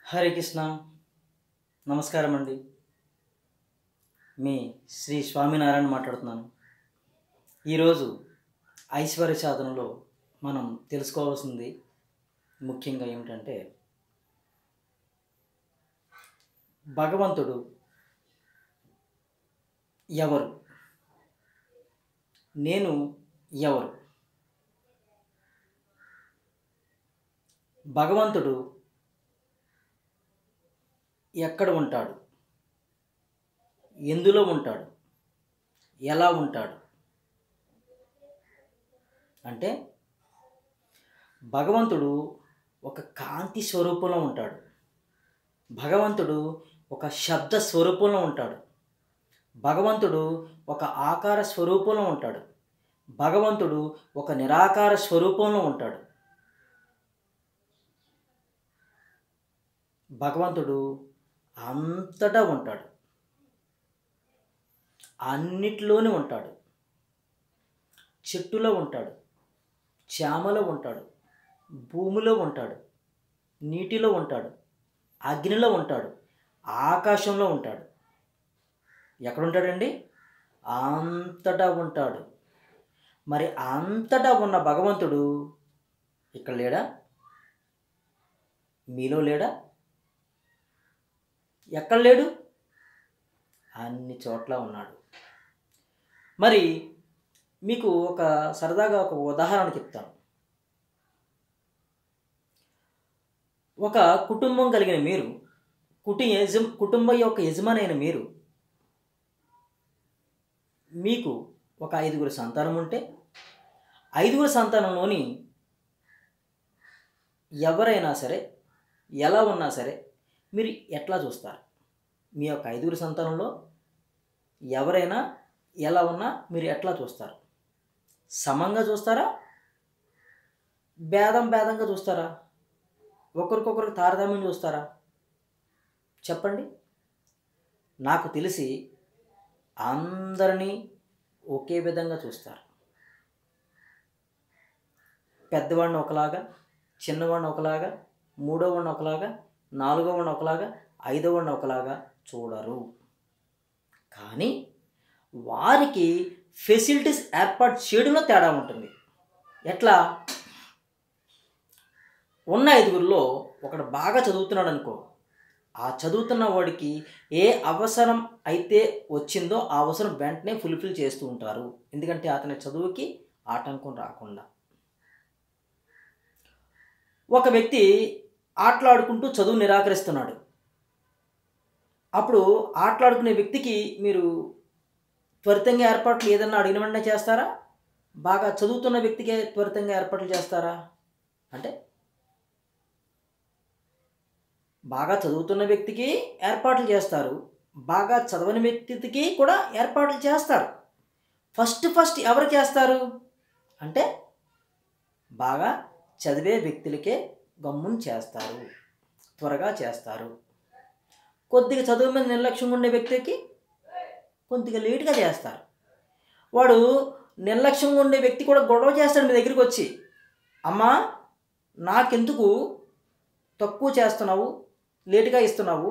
హరే కృష్ణ. నమస్కారం అండి. మీ శ్రీ స్వామినారాయణ మాట్లాడుతున్నాను. ఈరోజు ఐశ్వర్య సాధనలో మనం తెలుసుకోవాల్సింది ముఖ్యంగా ఏమిటంటే, భగవంతుడు ఎవరు, నేను ఎవరు, భగవంతుడు ఎక్కడ ఉంటాడు, ఎందులో ఉంటాడు, ఎలా ఉంటాడు అంటే, భగవంతుడు ఒక కాంతి స్వరూపంలో ఉంటాడు. భగవంతుడు ఒక శబ్ద స్వరూపంలో ఉంటాడు. భగవంతుడు ఒక ఆకార స్వరూపంలో ఉంటాడు. భగవంతుడు ఒక నిరాకార స్వరూపంలో ఉంటాడు. భగవంతుడు అంతటా ఉంటాడు, అన్నిటిలోనే ఉంటాడు. చెట్టులో ఉంటాడు, చేమలో ఉంటాడు, భూమిలో ఉంటాడు, నీటిలో ఉంటాడు, అగ్నిలో ఉంటాడు, ఆకాశంలో ఉంటాడు. ఎక్కడుంటాడండి? అంతటా ఉంటాడు. మరి అంతటా ఉన్న భగవంతుడు ఇక్కడ లేడా? మీలో లేడా? ఎక్కడ లేడు? అన్ని చోట్ల ఉన్నాడు. మరి మీకు సరదాగా ఒక ఉదాహరణ చెప్తాను. ఒక కుటుంబం కలిగిన మీరు, కుటుంబం యొక్క యజమాని అయిన మీరు, మీకు ఒక 5 సంతానం ఉంటే, 5 సంతానంలోని ఎవరైనా సరే, ఎలా ఉన్నా సరే, మీరు ఎట్లా చూస్తారు? మీ యొక్క 5 సంతానంలో ఎవరైనా ఎలా ఉన్నా మీరు ఎట్లా చూస్తారు? సమంగా చూస్తారా? భేదంగా చూస్తారా? ఒకరికొకరికి తారతమ్యం చూస్తారా? చెప్పండి. నాకు తెలిసి అందరినీ ఒకే విధంగా చూస్తారు. పెద్దవాడిని ఒకలాగా, చిన్నవాడిని ఒకలాగా, మూడోవాడిని ఒకలాగా, నాలుగోవాడిని ఒకలాగా, ఐదోవాడిని ఒకలాగా చూడరు. కానీ వారికి ఫెసిలిటీస్ ఏర్పాటు చేయడంలో తేడా ఉంటుంది. ఎట్లా? ఉన్న 5లో ఒకడు బాగా చదువుతున్నాడు అనుకో, ఆ చదువుతున్న వాడికి ఏ అవసరం అయితే వచ్చిందో ఆ అవసరం వెంటనే ఫుల్ఫిల్ చేస్తూ ఉంటారు. ఎందుకంటే అతని చదువుకి ఆటంకం రాకుండా. ఒక వ్యక్తి ఆటలాడుకుంటూ చదువు నిరాకరిస్తున్నాడు. అప్పుడు ఆటలాడుకునే వ్యక్తికి మీరు త్వరితంగా ఏర్పాట్లు ఏదన్నా అడిగిన వెంటనే చేస్తారా? బాగా చదువుతున్న వ్యక్తికే త్వరితంగా ఏర్పాట్లు చేస్తారా? అంటే బాగా చదువుతున్న వ్యక్తికి ఏర్పాట్లు చేస్తారు, బాగా చదవని వ్యక్తికి కూడా ఏర్పాట్లు చేస్తారు. ఫస్ట్ ఎవరు చేస్తారు అంటే, బాగా చదివే వ్యక్తులకే గమ్మున చేస్తారు, త్వరగా చేస్తారు. కొద్దిగా చదువు మీద నిర్లక్ష్యంగా ఉండే వ్యక్తికి కొద్దిగా లేటుగా చేస్తారు. వాడు నిర్లక్ష్యంగా ఉండే వ్యక్తి కూడా గొడవ చేస్తాడు మీ దగ్గరికి వచ్చి, అమ్మా నాకెందుకు తక్కువ చేస్తున్నావు, లేటుగా ఇస్తున్నావు,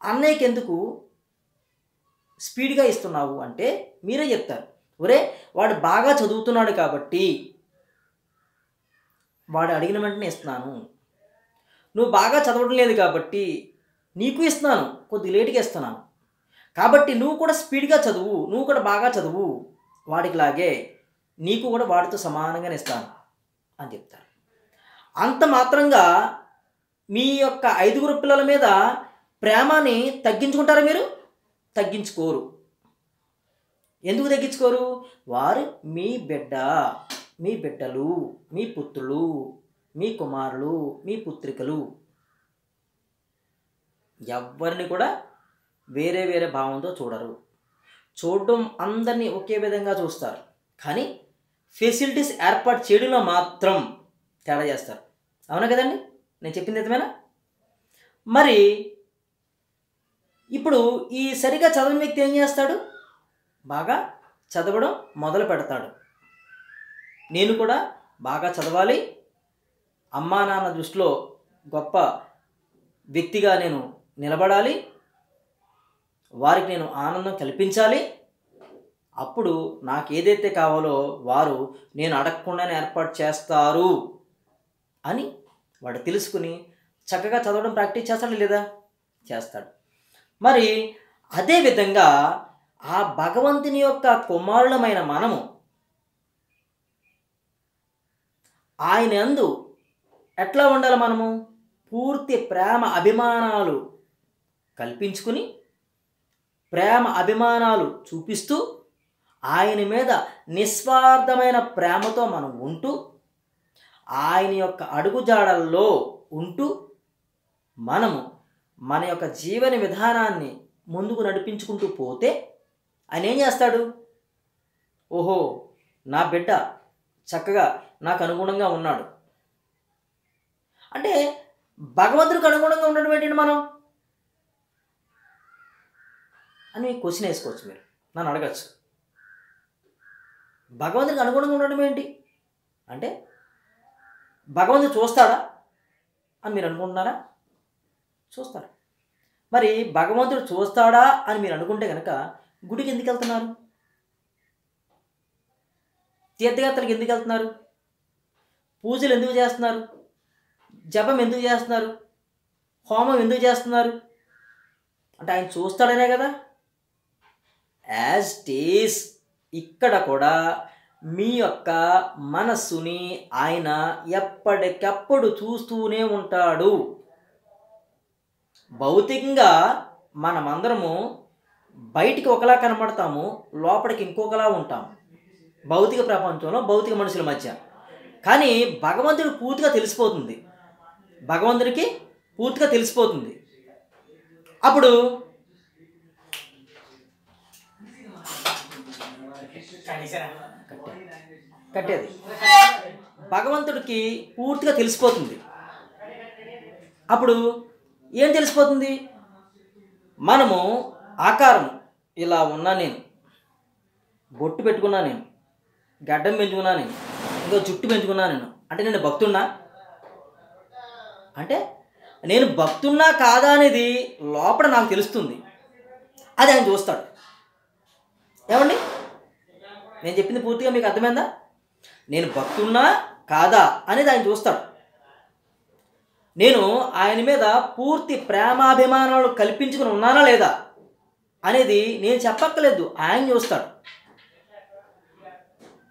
అన్నయ్యకి ఎందుకు స్పీడ్గా ఇస్తున్నావు అంటే మీరే చెప్తారు, ఒరే వాడు బాగా చదువుతున్నాడు కాబట్టి వాడు అడిగిన వెంటనే ఇస్తున్నాను, నువ్వు బాగా చదవడం లేదు కాబట్టి నీకు ఇస్తున్నాను, కొద్ది లేటుగా ఇస్తున్నాను, కాబట్టి నువ్వు కూడా స్పీడ్గా చదువు, నువ్వు కూడా బాగా చదువు, వాడికి లాగే నీకు కూడా వాడితో సమానంగానే ఇస్తాను అని చెప్తారు. అంత మాత్రంగా మీ యొక్క 5 పిల్లల మీద ప్రేమని తగ్గించుకుంటారా మీరు? తగ్గించుకోరు. ఎందుకు తగ్గించుకోరు? వారు మీ బిడ్డ, మీ బిడ్డలు, మీ పుత్రులు, మీ కుమారులు, మీ పుత్రికలు. ఎవరిని కూడా వేరే వేరే భావంతో చూడరు. చూడడం అందరినీ ఒకే విధంగా చూస్తారు, కానీ ఫెసిలిటీస్ ఏర్పాటు చేయడంలో మాత్రం తేడా చేస్తారు. అవునా కదండి? నేను చెప్పింది నిజమేనా? మరి ఇప్పుడు ఈ సరిగా చదవని వ్యక్తి ఏం చేస్తాడు? బాగా చదవడం మొదలు పెడతాడు. నేను కూడా బాగా చదవాలి, అమ్మా నాన్న దృష్టిలో గొప్ప వ్యక్తిగా నేను నిలబడాలి, వారికి నేను ఆనందం కల్పించాలి. అప్పుడు నాకు ఏదైతే కావాలో వారు నేను అడగకుండానే ఏర్పాటు చేస్తారు అని వాడు తెలుసుకుని చక్కగా చదవడం ప్రాక్టీస్ చేస్తాడు లేదా? చేస్తాడు. మరి అదేవిధంగా ఆ భగవంతుని యొక్క కుమారులమైన మనము ఆయన యందు ఎట్లా ఉండాలి? మనము పూర్తి ప్రేమ అభిమానాలు కల్పించుకుని, ప్రేమ అభిమానాలు చూపిస్తూ, ఆయన మీద నిస్వార్థమైన ప్రేమతో మనం ఉంటూ, ఆయన యొక్క అడుగుజాడల్లో ఉంటూ మనము మన యొక్క జీవన విధానాన్ని ముందుకు నడిపించుకుంటూ పోతే ఆయన ఏం చేస్తాడు? ఓహో, నా బిడ్డ చక్కగా నాకు అనుగుణంగా ఉన్నాడు అంటే భగవంతుడికి అనుగుణంగా ఉండడం ఏంటండి మనం అని క్వశ్చన్ వేసుకోవచ్చు. మీరు నన్ను అడగచ్చు, భగవంతుడికి అనుగుణంగా ఉండడం ఏంటి అంటే భగవంతుడు చూస్తాడా అని మీరు అనుకుంటున్నారా? చూస్తాడు. మరి భగవంతుడు చూస్తాడా అని మీరు అనుకుంటే కనుక గుడికి ఎందుకు వెళ్తున్నారు? తీర్థయాత్రలకు ఎందుకు వెళ్తున్నారు? పూజలు ఎందుకు చేస్తున్నారు? జపం ఎందుకు చేస్తున్నారు? హోమం ఎందుకు చేస్తున్నారు? అంటే ఆయన చూస్తాడనే కదా. యాజ్ టీస్ ఇక్కడ కూడా మీ యొక్క మనస్సుని ఆయన ఎప్పటికప్పుడు చూస్తూనే ఉంటాడు. భౌతికంగా మనమందరము బయటికి ఒకలా కనబడతాము, లోపలికి ఇంకొకలా ఉంటాము భౌతిక ప్రపంచంలో, భౌతిక మనుషుల మధ్య. కానీ భగవంతుడికి పూర్తిగా తెలిసిపోతుంది, భగవంతుడికి పూర్తిగా తెలిసిపోతుంది. అప్పుడు కట్టేది భగవంతుడికి పూర్తిగా తెలిసిపోతుంది. అప్పుడు ఏం తెలిసిపోతుంది? మనము ఆకారం ఇలా ఉన్నా, నేను బొట్టు పెట్టుకున్నా, నేను గడ్డం పెంచుకున్నా, నేను ఇంకా జుట్టు పెంచుకున్నా, నేను అంటే నేను భక్తున్నా అంటే నేను భక్తున్నా కాదా అనేది లోపల నాకు తెలుస్తుంది. అది ఆయన చూస్తాడు. ఏమండి, నేను చెప్పింది పూర్తిగా మీకు అర్థమైందా? నేను భక్తున్నా కాదా అనేది ఆయన చూస్తాడు. నేను ఆయన మీద పూర్తి ప్రేమాభిమానాలు కల్పించుకుని ఉన్నానా లేదా అనేది నేను చెప్పక్కర్లేదు, ఆయన చూస్తాడు.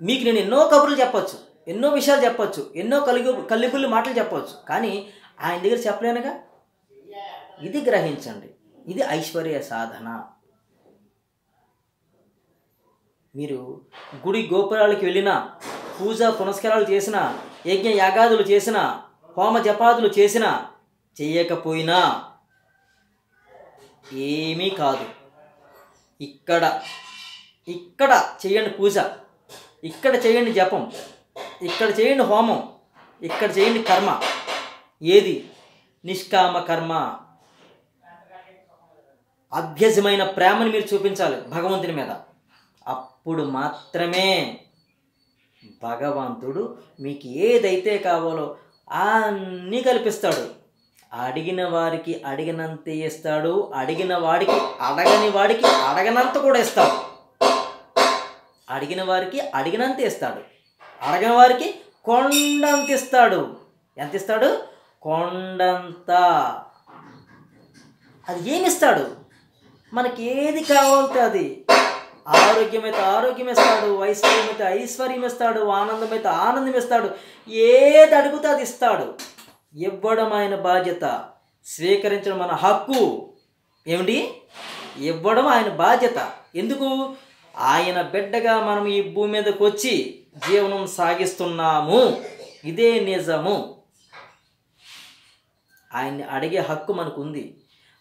మీకు నేను ఎన్నో కబుర్లు చెప్పచ్చు, ఎన్నో విషయాలు చెప్పచ్చు, ఎన్నో కల్లిబుల్లి మాటలు చెప్పవచ్చు, కానీ ఆయన దగ్గర చెప్పలేనుగా. ఇది గ్రహించండి, ఇది ఐశ్వర్య సాధన. మీరు గుడి గోపురాలకు వెళ్ళినా, పూజా పునస్కారాలు చేసినా, యజ్ఞ యాగాదులు చేసినా, హోమ జపాదులు చేసినా, చెయ్యకపోయినా ఏమీ కాదు. ఇక్కడ చేయండి పూజ, ఇక్కడ చేయండి జపం, ఇక్కడ చేయండి హోమం, ఇక్కడ చేయండి కర్మ. ఏది? నిష్కామ కర్మ. అభ్యసమైన ప్రేమను మీరు చూపించాలి భగవంతుని మీద. అప్పుడు మాత్రమే భగవంతుడు మీకు ఏదైతే కావాలో అన్నీ కల్పిస్తాడు. అడిగిన వారికి అడిగినంత ఇస్తాడు, అడిగిన వాడికి అడగని వాడికి అడగనంత కూడా ఇస్తాడు. అడిగిన వారికి అడిగినంత ఇస్తాడు, అడగిన వారికి కొండంత ఇస్తాడు. ఎంత ఇస్తాడు? కొండంత. అది ఏమిస్తాడు? మనకి ఏది కావాలంటే అది. ఆరోగ్యమైతే ఆరోగ్యం ఇస్తాడు, ఐశ్వర్యం అయితే ఐశ్వర్యం ఇస్తాడు, ఆనందం అయితే ఆనందం ఇస్తాడు. ఏది అడుగుతా అది ఇస్తాడు. ఇవ్వడం ఆయన బాధ్యత, స్వీకరించడం మన హక్కు. ఏమిటి? ఇవ్వడం ఆయన బాధ్యత. ఎందుకు? ఆయన బిడ్డగా మనం ఈ భూమి మీదకి వచ్చి జీవనం సాగిస్తున్నాము, ఇదే నిజము. ఆయన్ని అడిగే హక్కు మనకుంది.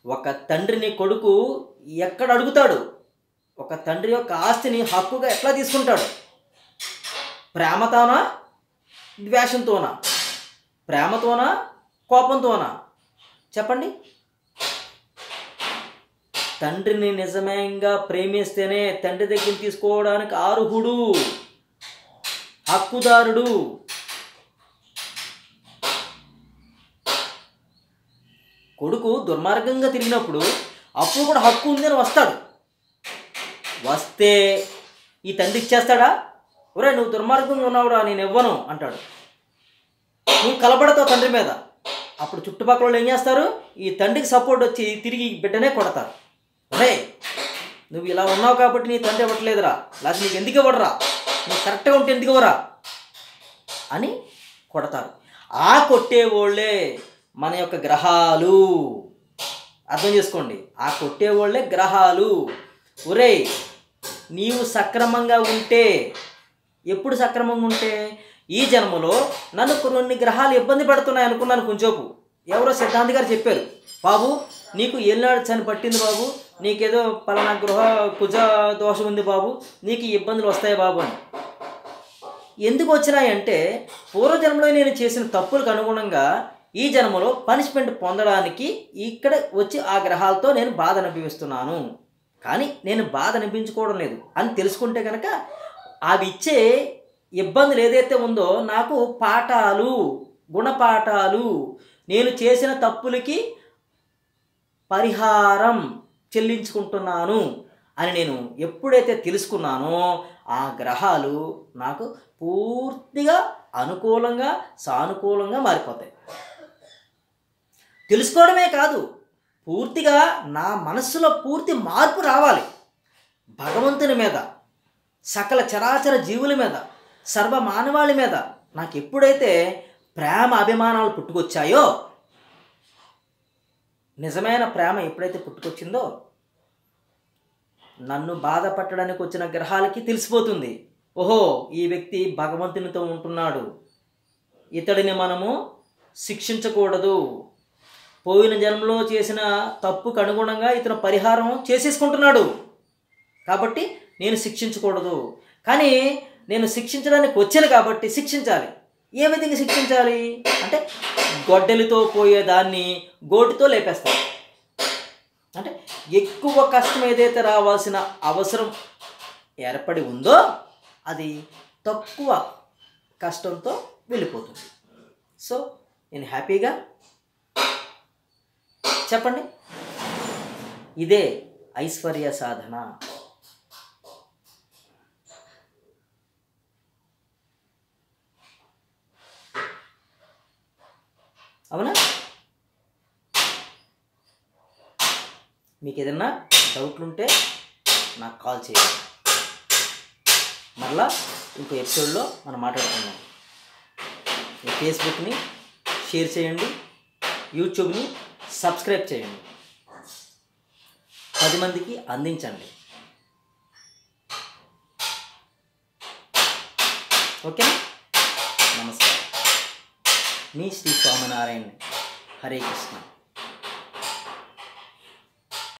ఒక తండ్రిని కొడుకు ఎక్కడ అడుగుతాడు? ఒక తండ్రి యొక్క ఆస్తిని హక్కుగా ఎట్లా తీసుకుంటాడు? ప్రేమతోనా, ద్వేషంతోనా? ప్రేమతోనా, కోపంతోనా? చెప్పండి. తండ్రిని నిజంగా ప్రేమిస్తేనే తండ్రి దగ్గర తీసుకోవడానికి అర్హుడు, హక్కుదారుడు. కొడుకు దుర్మార్గంగా తిరిగినప్పుడు అప్పుడు కూడా హక్కు ఉందని వస్తాడు. వస్తే ఈ తండ్రి ఇచ్చేస్తాడా? ఒరే నువ్వు దుర్మార్గంగా ఉన్నావురా, నేను ఇవ్వను అంటాడు. నువ్వు కలబడతావు తండ్రి మీద. అప్పుడు చుట్టుపక్కల వాళ్ళు ఏం చేస్తారు? ఈ తండ్రికి సపోర్ట్ వచ్చి తిరిగి బిడ్డనే కొడతారు. ఒరే నువ్వు ఇలా ఉన్నావు కాబట్టి నీ తండ్రి ఇవ్వట్లేదురా, లేకపోతే నీకు ఎందుకు ఇవ్వడరా, నువ్వు కరెక్ట్గా ఉంటే ఎందుకు ఇవ్వరా అని కొడతారు. ఆ కొట్టేవాళ్ళే మన యొక్క గ్రహాలు. అర్థం చేసుకోండి, ఆ కొట్టేవాళ్ళే గ్రహాలు. ఒరే నీవు సక్రమంగా ఉంటే, ఎప్పుడు సక్రమంగా ఉంటే, ఈ జన్మలో నన్ను కొన్ని గ్రహాలు ఇబ్బంది పెడుతున్నాయి అనుకున్నాను కొంచెంసేపు. ఎవరో సిద్ధాంతి గారు చెప్పారు, బాబు నీకు ఏలినాడు చని పట్టింది బాబు, నీకేదో పలానా గృహ కుజ దోషం ఉంది బాబు, నీకు ఇబ్బందులు వస్తాయి బాబు అని. ఎందుకు వచ్చినాయంటే పూర్వజన్మలో నేను చేసిన తప్పులకు అనుగుణంగా ఈ జన్మలో పనిష్మెంట్ పొందడానికి ఇక్కడ వచ్చి ఆ గ్రహాలతో నేను బాధ అనుభవిస్తున్నాను. కానీ నేను బాధ అనిపించుకోవడం లేదు అని తెలుసుకుంటే కనుక అవి ఇచ్చే ఇబ్బందులు ఏదైతే ఉందో నాకు పాఠాలు, గుణపాఠాలు, నేను చేసిన తప్పులకి పరిహారం చెల్లించుకుంటున్నాను అని నేను ఎప్పుడైతే తెలుసుకున్నానో ఆ గ్రహాలు నాకు పూర్తిగా అనుకూలంగా సానుకూలంగా మారిపోతాయి. తెలుసుకోవడమే కాదు, పూర్తిగా నా మనస్సులో పూర్తి మార్పు రావాలి. భగవంతుని మీద, సకల చరాచర జీవుల మీద, సర్వ మానవాళి మీద నాకు ఎప్పుడైతే ప్రేమ అభిమానాలు పుట్టుకొచ్చాయో, నిజమైన ప్రేమ ఎప్పుడైతే పుట్టుకొచ్చిందో నన్ను బాధపట్టడానికి వచ్చిన గ్రహాలకి తెలిసిపోతుంది, ఓహో ఈ వ్యక్తి భగవంతునితో ఉంటున్నాడు, ఇతడిని మనము శిక్షించకూడదు, పోయిన జన్మలో చేసిన తప్పుకు అనుగుణంగా ఇతను పరిహారం చేసేసుకుంటున్నాడు కాబట్టి నేను శిక్షించకూడదు. కానీ నేను శిక్షించడానికి వచ్చాను కాబట్టి శిక్షించాలి. ఏ విధంగా శిక్షించాలి అంటే గొడ్డలితో పోయేదాన్ని గోటితో లేపేస్తాను. అంటే ఎక్కువ కష్టం ఏదైతే రావాల్సిన అవసరం ఏర్పడి ఉందో అది తక్కువ కష్టంతో వెళ్ళిపోతుంది. సో నేను హ్యాపీగా చెప్పండి, ఇదే ఐశ్వర్య సాధన. అవునా? మీకు ఏదన్నా డౌట్లు ఉంటే నాకు కాల్ చేయండి. మరలా ఇంకో ఎపిసోడ్లో మనం మాట్లాడుకుందాం. ఫేస్బుక్ని షేర్ చేయండి, యూట్యూబ్ని సబ్స్క్రైబ్ చేయండి, 10 మందికి అందించండి. ఓకే, నమస్కారం. మీ శ్రీ స్వామినారాయణ. హరే కృష్ణ.